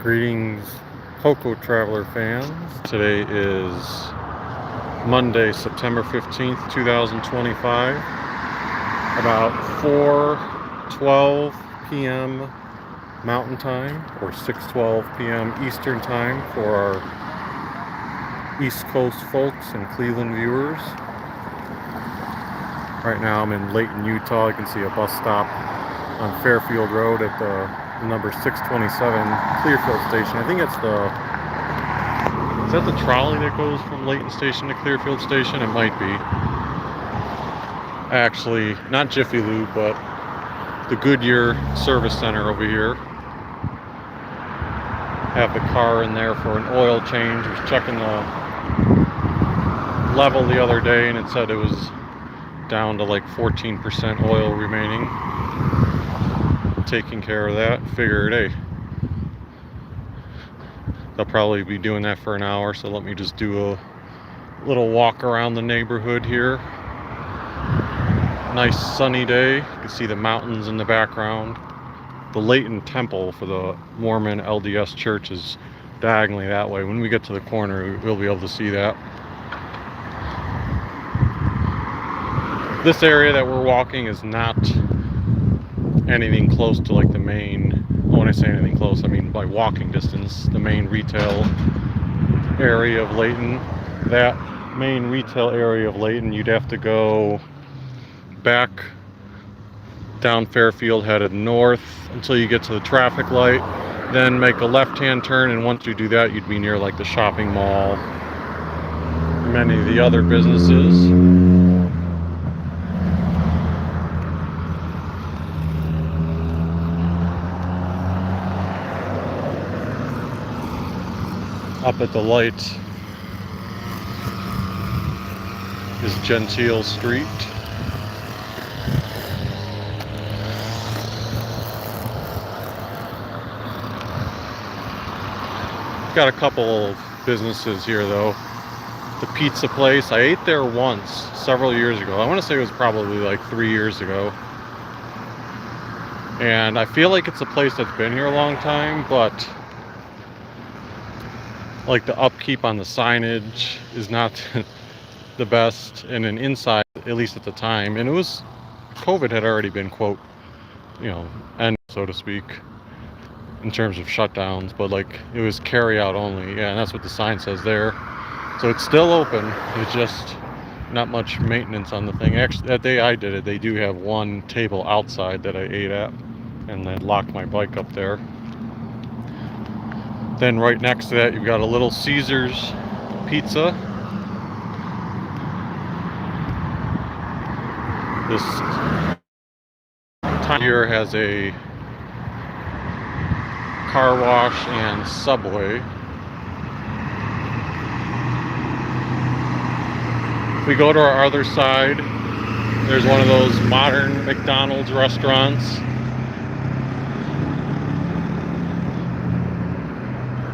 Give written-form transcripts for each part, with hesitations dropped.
Greetings, Poko Traveler fans. Today is Monday, September 15th, 2025. About 4:12 p.m. Mountain Time, or 6:12 p.m. Eastern Time for our East Coast folks and Cleveland viewers. Right now I'm in Layton, Utah. You can see a bus stop on Fairfield Road at the number 627 Clearfield Station. I think it's is that the trolley that goes from Layton Station to Clearfield Station? It might be. Actually, not Jiffy Lube, but the Goodyear Service Center over here. Have the car in there for an oil change. I was checking the level the other day and it said it was down to like 14% oil remaining. Taking care of that. Figured, hey, they'll probably be doing that for an hour, so let me just do a little walk around the neighborhood here. Nice sunny day. You can see the mountains in the background. The Layton Temple for the Mormon LDS Church is diagonally that way. When we get to the corner, we'll be able to see that. This area that we're walking is not anything close to like the main, when I say anything close, I mean by walking distance, the main retail area of Layton. That main retail area of Layton, you'd have to go back down Fairfield, headed north until you get to the traffic light, then make a left-hand turn, and once you do that, you'd be near like the shopping mall, many of the other businesses. Up at the light is Gentile Street. Got a couple of businesses here though. The pizza place, I ate there once several years ago. I want to say it was probably like 3 years ago. And I feel like it's a place that's been here a long time, but like the upkeep on the signage is not the best, and an inside, at least at the time, and it was, COVID had already been, quote, end, so to speak, in terms of shutdowns, but like it was carry out only. Yeah, and that's what the sign says there. So it's still open. It's just not much maintenance on the thing. Actually, that day I did it, they do have one table outside that I ate at, and then locked my bike up there. Then right next to that, you've got a Little Caesars Pizza. This town here has a car wash and Subway. If we go to our other side, there's one of those modern McDonald's restaurants.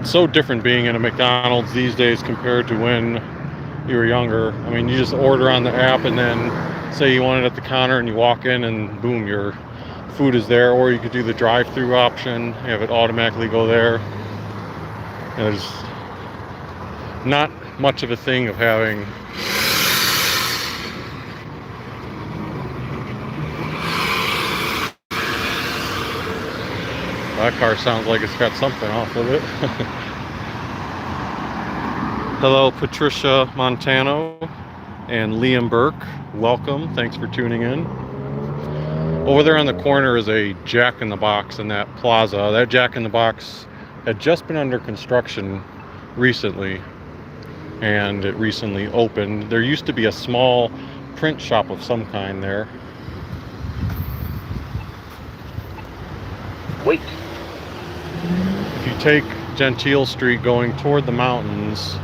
It's so different being in a McDonald's these days compared to when you were younger. I mean, you just order on the app and then say you want it at the counter and you walk in and boom, your food is there. Or you could do the drive-through option, have it automatically go there. And there's not much of a thing of having that car sounds like it's got something off of it. Hello, Patricia Montano and Liam Burke. Welcome. Thanks for tuning in. Over there on the corner is a Jack in the Box in that plaza. That Jack in the Box had just been under construction recently, and it recently opened. There used to be a small print shop of some kind there. Wait. If you take Gentile Street going toward the mountains,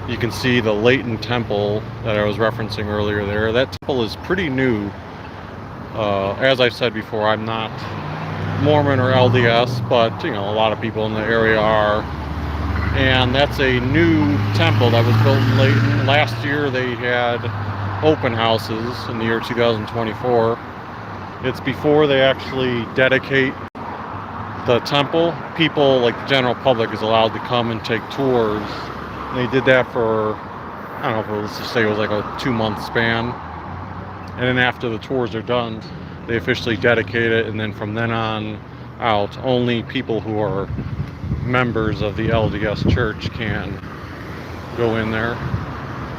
you can see the Layton Temple that I was referencing earlier there. That temple is pretty new. As I've said before, I'm not Mormon or LDS, but a lot of people in the area are. And that's a new temple that was built in Layton. Last year they had open houses in the year 2024. It's before they actually dedicate the temple, people like the general public is allowed to come and take tours. And they did that for, I don't know, let's just say it was like a 2-month span. And then after the tours are done, they officially dedicate it, and then from then on out, only people who are members of the LDS church can go in there.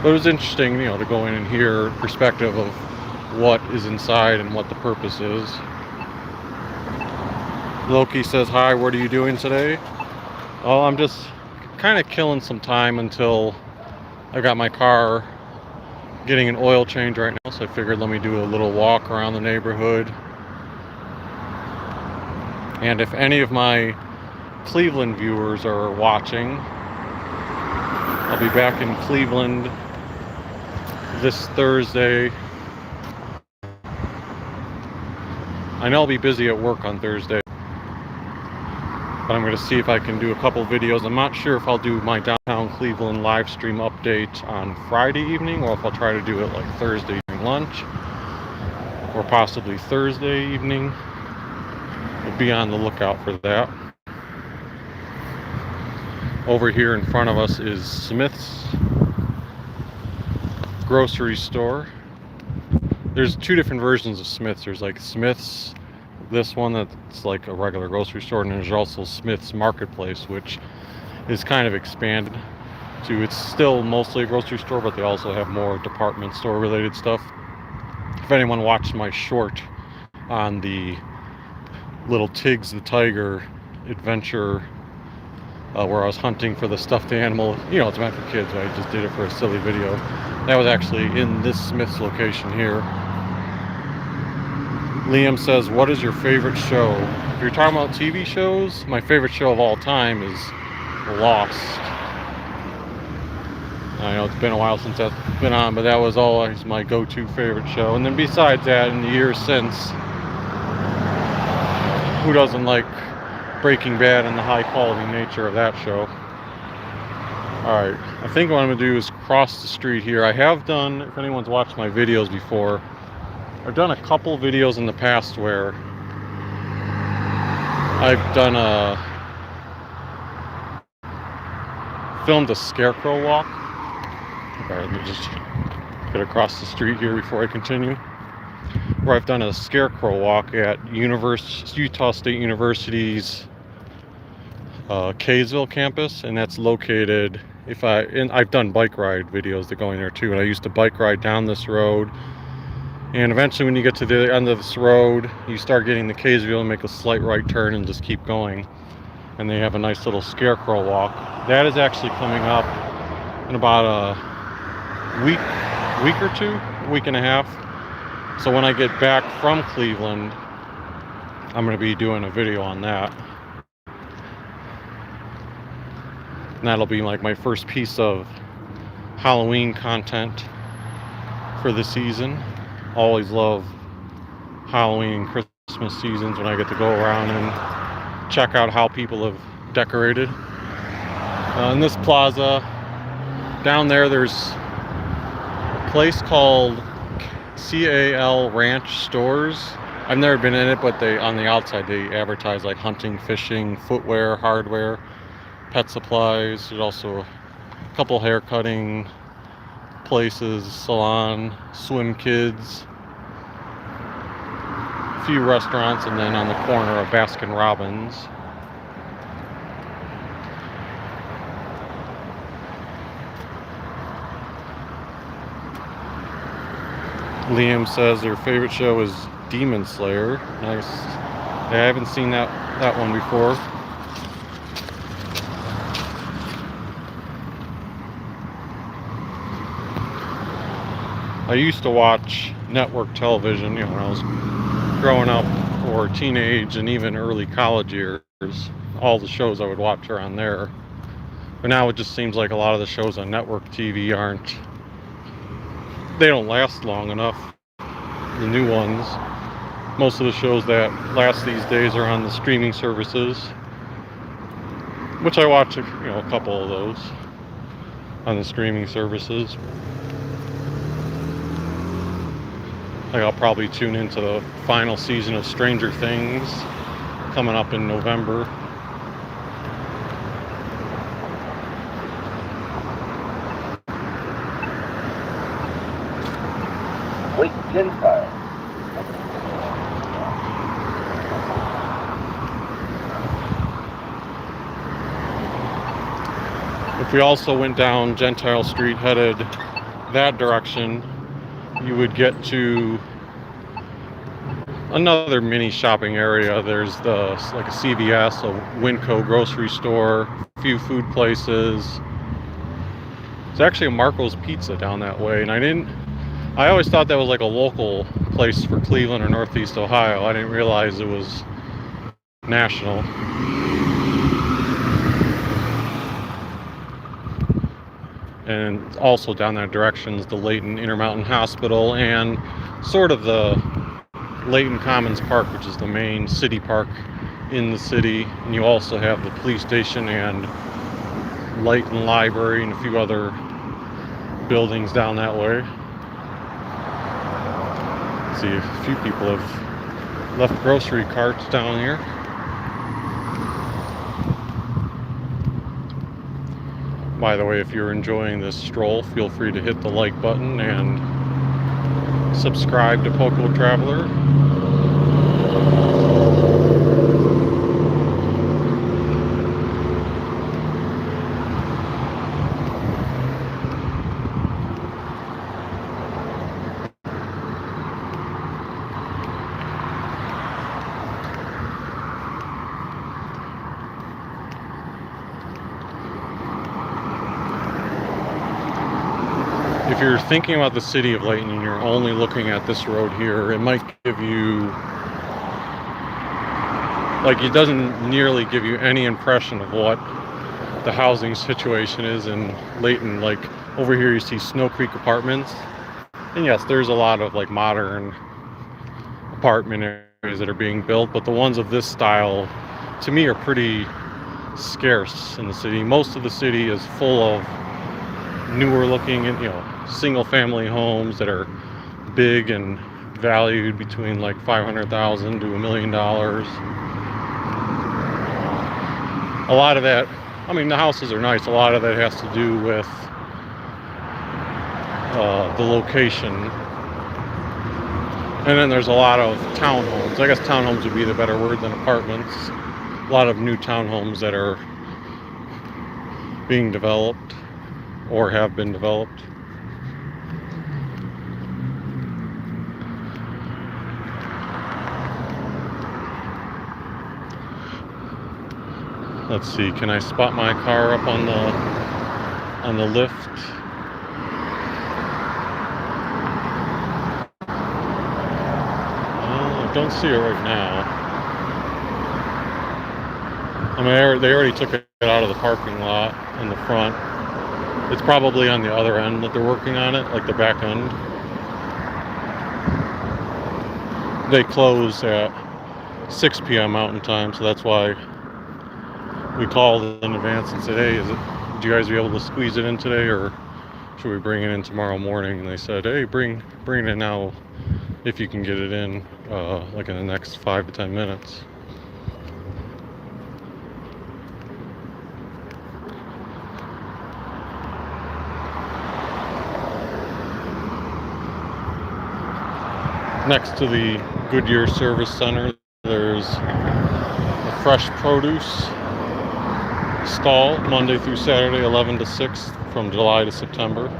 But it was interesting, to go in and hear perspective of what is inside and what the purpose is. Loki says, hi, what are you doing today? Oh, I'm just kind of killing some time until I got my car getting an oil change right now, so I figured let me do a little walk around the neighborhood. And if any of my Cleveland viewers are watching, I'll be back in Cleveland this Thursday. I know I'll be busy at work on Thursday, but I'm going to see if I can do a couple videos. I'm not sure if I'll do my downtown Cleveland live stream update on Friday evening, or if I'll try to do it like Thursday during lunch, or possibly Thursday evening. We'll be on the lookout for that. Over here in front of us is Smith's grocery store. There's two different versions of Smith's. There's like Smith's, this one that's like a regular grocery store, and there's also Smith's Marketplace, which is kind of expanded to, it's still mostly a grocery store, but they also have more department store related stuff. If anyone watched my short on the little Tiggs the Tiger adventure, where I was hunting for the stuffed animal, it's meant for kids, but I just did it for a silly video. That was actually in this Smith's location here. Liam says, what is your favorite show? If you're talking about TV shows, my favorite show of all time is Lost. I know it's been a while since that's been on, but that was always my go-to favorite show. And then besides that, in the years since, who doesn't like Breaking Bad and the high-quality nature of that show? Alright, I think what I'm going to do is cross the street here. I have done, if anyone's watched my videos before, I've done a couple videos in the past where I've done filmed a scarecrow walk. Okay, let me just get across the street here before I continue. Where I've done a scarecrow walk at Utah State University's Kaysville campus, and that's located, I've done bike ride videos that go in there too, and I used to bike ride down this road. And eventually when you get to the end of this road, you start getting the Kaysville and make a slight right turn and just keep going. And they have a nice little scarecrow walk. That is actually coming up in about a week or two, a week and a half. So when I get back from Cleveland, I'm going to be doing a video on that. And that'll be like my first piece of Halloween content for the season. Always love Halloween and Christmas seasons when I get to go around and check out how people have decorated. In this plaza, down there's a place called CAL Ranch Stores. I've never been in it, but on the outside they advertise like hunting, fishing, footwear, hardware, pet supplies. There's also a couple hair cutting places, salon, swim kids, a few restaurants, and then on the corner of Baskin Robbins. Liam says their favorite show is Demon Slayer. Nice. I haven't seen that one before. I used to watch network television, when I was growing up, or teenage and even early college years. All the shows I would watch are on there. But now it just seems like a lot of the shows on network TV they don't last long enough. The new ones. Most of the shows that last these days are on the streaming services, which I watch a couple of those on the streaming services. Like I'll probably tune into the final season of Stranger Things coming up in November. Wait, Gentile. If we also went down Gentile Street, headed that direction, you would get to another mini shopping area. There's like a CVS, a Winco grocery store, a few food places. There's actually a Marco's Pizza down that way, and I always thought that was like a local place for Cleveland or Northeast Ohio. I didn't realize it was national. And also down that direction is the Layton Intermountain Hospital and sort of the Layton Commons Park, which is the main city park in the city. And you also have the police station and Layton Library and a few other buildings down that way. See, a few people have left grocery carts down here. By the way, if you're enjoying this stroll, feel free to hit the like button and subscribe to Poko Traveler. If you're thinking about the city of Layton and you're only looking at this road here, it might give you, like, it doesn't nearly give you any impression of what the housing situation is in Layton. Like, over here you see Snow Creek Apartments, and yes, there's a lot of like modern apartment areas that are being built, but the ones of this style to me are pretty scarce in the city. Most of the city is full of newer looking and, single family homes that are big and valued between like $500,000 to $1 million. A lot of that, I mean, the houses are nice. A lot of that has to do with the location. And then there's a lot of townhomes. I guess townhomes would be the better word than apartments. A lot of new townhomes that are being developed or have been developed. Let's see, can I spot my car up on the lift? I don't see it right now. I mean, they already took it out of the parking lot in the front. It's probably on the other end that they're working on it, like the back end. They close at 6 p.m. Mountain Time, so that's why we called in advance and said, hey, would you guys be able to squeeze it in today, or should we bring it in tomorrow morning? And they said, hey, bring it in now if you can get it in, like in the next 5 to 10 minutes. Next to the Goodyear Service Center, there's a fresh produce stall Monday through Saturday, 11 to 6, from July to September.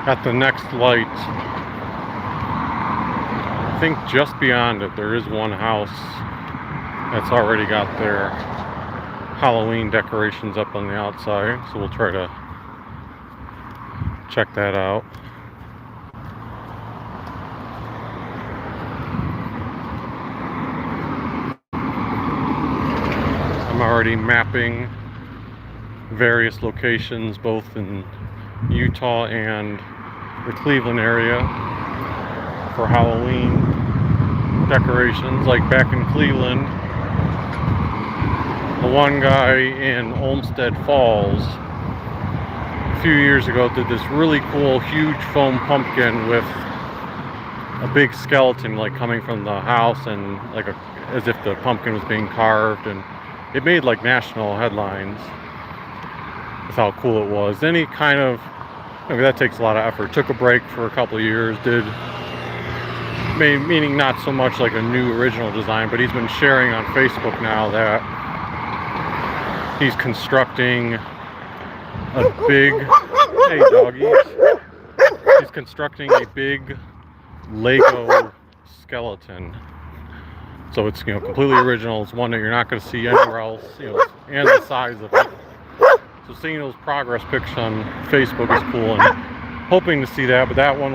At the next light, I think just beyond it, there is one house that's already got their Halloween decorations up on the outside, so we'll try to check that out. I'm already mapping various locations both in Utah and the Cleveland area for Halloween decorations. Like back in Cleveland, the one guy in Olmsted Falls a few years ago did this really cool huge foam pumpkin with a big skeleton like coming from the house, and like as if the pumpkin was being carved, and it made like national headlines with how cool it was. Then he kind of, that takes a lot of effort, took a break for a couple of years, meaning not so much like a new original design, but he's been sharing on Facebook now that he's constructing a big, hey doggies, he's constructing a big Lego skeleton. So it's, completely original. It's one that you're not going to see anywhere else, and the size of it. So seeing those progress pics on Facebook is cool, and hoping to see that, but that one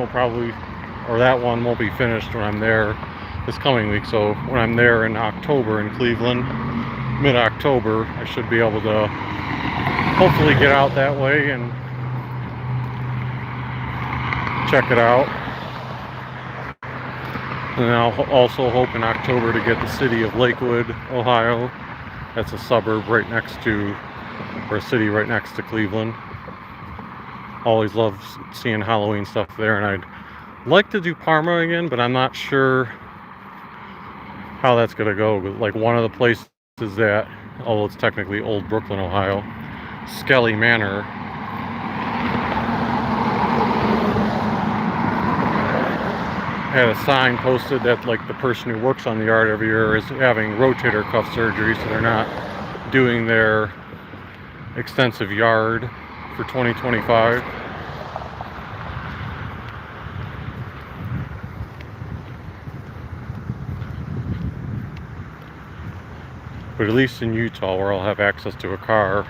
won't be finished when I'm there this coming week. So when I'm there in October in Cleveland, mid-October, I should be able to hopefully get out that way and check it out. And I'll also hope in October to get the city of Lakewood, Ohio. That's a suburb right next to, or a city right next to Cleveland. Always love seeing Halloween stuff there, and I'd like to do Parma again, but I'm not sure how that's gonna go. Like one of the places that, although it's technically Old Brooklyn, Ohio, Skelly Manor, had a sign posted that like the person who works on the yard every year is having rotator cuff surgery, so they're not doing their extensive yard for 2025. But at least in Utah, where I'll have access to a car,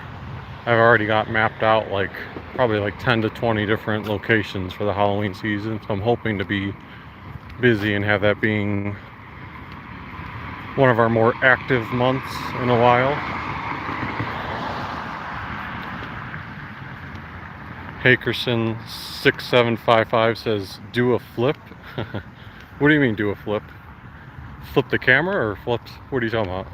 I've already got mapped out probably 10 to 20 different locations for the Halloween season. So I'm hoping to be busy and have that being one of our more active months in a while. Hakerson 6755 says, do a flip. What do you mean do a flip? Flip the camera or flip? What are you talking about?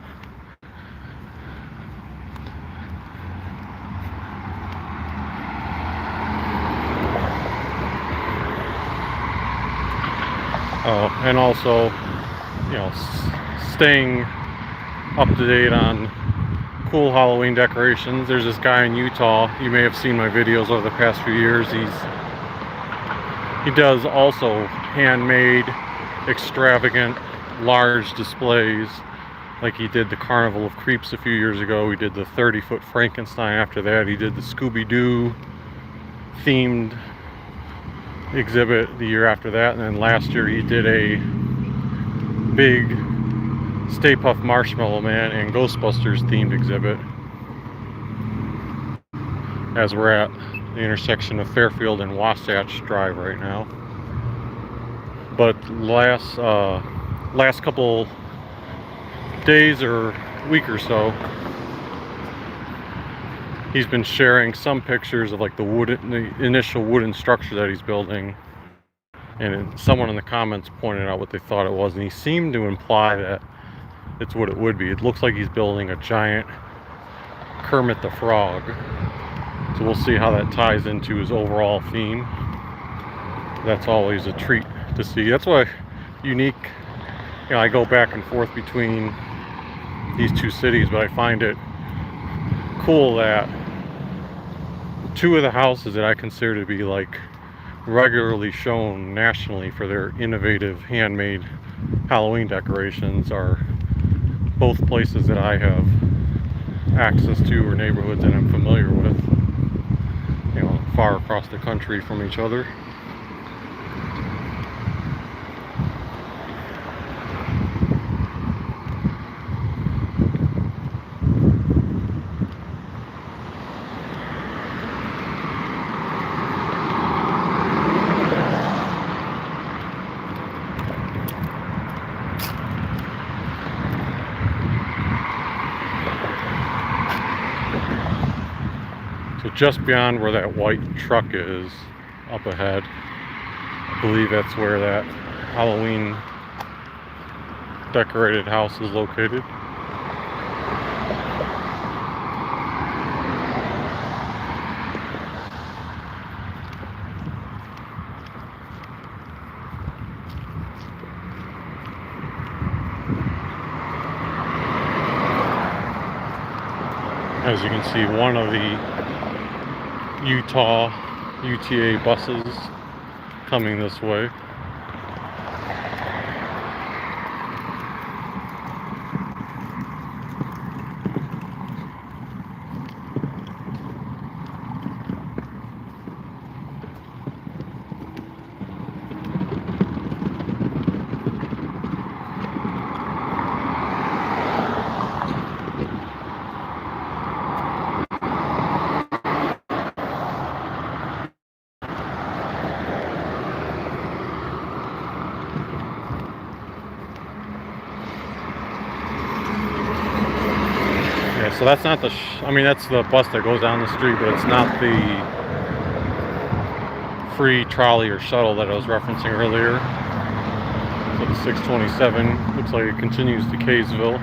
Oh, and also, staying up to date on cool Halloween decorations. There's this guy in Utah. You may have seen my videos over the past few years. He does also handmade, extravagant, large displays. Like he did the Carnival of Creeps a few years ago. He did the 30-foot Frankenstein after that. He did the Scooby-Doo themed exhibit the year after that, and then last year he did a big Stay Puft Marshmallow Man and Ghostbusters themed exhibit, as we're at the intersection of Fairfield and Wasatch Drive right now. But last couple days or week or so, he's been sharing some pictures of like the initial wooden structure that he's building, and someone in the comments pointed out what they thought it was, and he seemed to imply that it's what it would be. It looks like he's building a giant Kermit the Frog, so we'll see how that ties into his overall theme. That's always a treat to see. That's why unique, I go back and forth between these two cities, but I find it cool that two of the houses that I consider to be like regularly shown nationally for their innovative handmade Halloween decorations are both places that I have access to or neighborhoods that I'm familiar with, far across the country from each other. just beyond where that white truck is, up ahead, I believe that's where that Halloween decorated house is located. As you can see, one of the Utah UTA buses coming this way. So that's not the, I mean, that's the bus that goes down the street, but it's not the free trolley or shuttle that I was referencing earlier. So the 627 looks like it continues to Kaysville.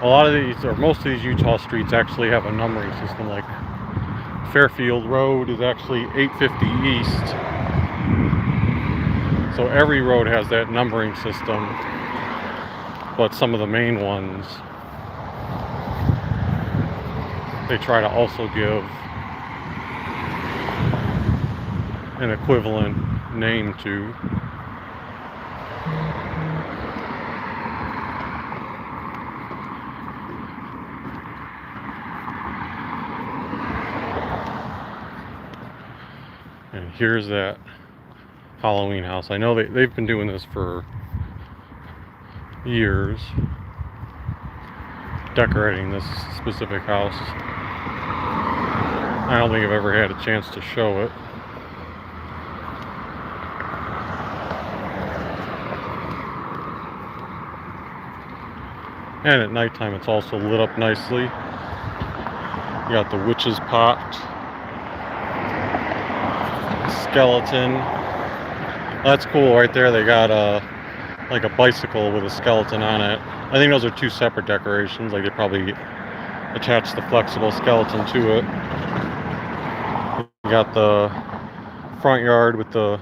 A lot of these, or most of these Utah streets actually have a numbering system. Like Fairfield Road is actually 850 East. So every road has that numbering system, but some of the main ones, they try to also give an equivalent name to. And here's that Halloween house. I know they've been doing this for years, decorating this specific house. I don't think I've ever had a chance to show it. And at nighttime it's also lit up nicely. You got the witch's pot, skeleton. That's cool right there. They got like a bicycle with a skeleton on it. I think those are two separate decorations. Like they probably attached the flexible skeleton to it. You got the front yard with the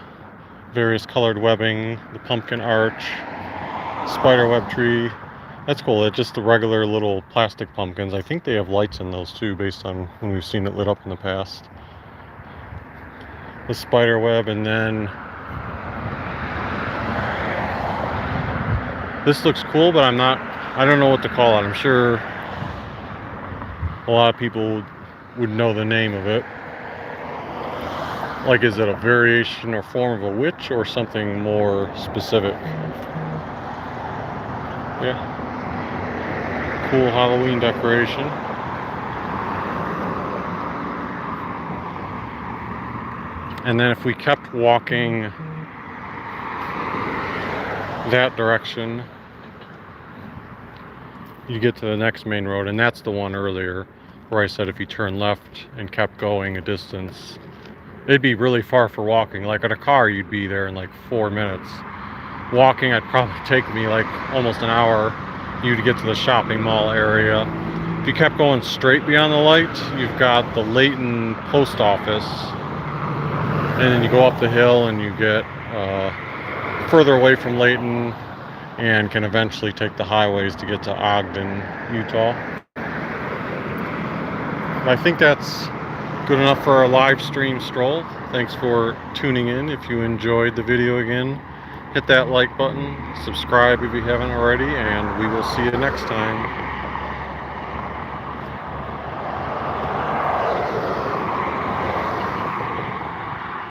various colored webbing, the pumpkin arch, spider web tree. That's cool. It's just the regular little plastic pumpkins. I think they have lights in those too, based on when we've seen it lit up in the past. The spider web, and then this looks cool, but I don't know what to call it. I'm sure a lot of people would know the name of it. Like, is it a variation or form of a witch or something more specific? Yeah. Cool Halloween decoration. And then if we kept walking that direction, you get to the next main road, and that's the one earlier where I said if you turn left and kept going a distance, it'd be really far for walking. Like in a car, you'd be there in like 4 minutes. Walking, I'd probably take me like almost an hour you to get to the shopping mall area. If you kept going straight beyond the light, you've got the Layton post office, and then you go up the hill and you get further away from Layton and can eventually take the highways to get to Ogden, Utah. I think that's good enough for our live stream stroll. Thanks for tuning in. If you enjoyed the video, again, hit that like button, subscribe if you haven't already, and we will see you next time.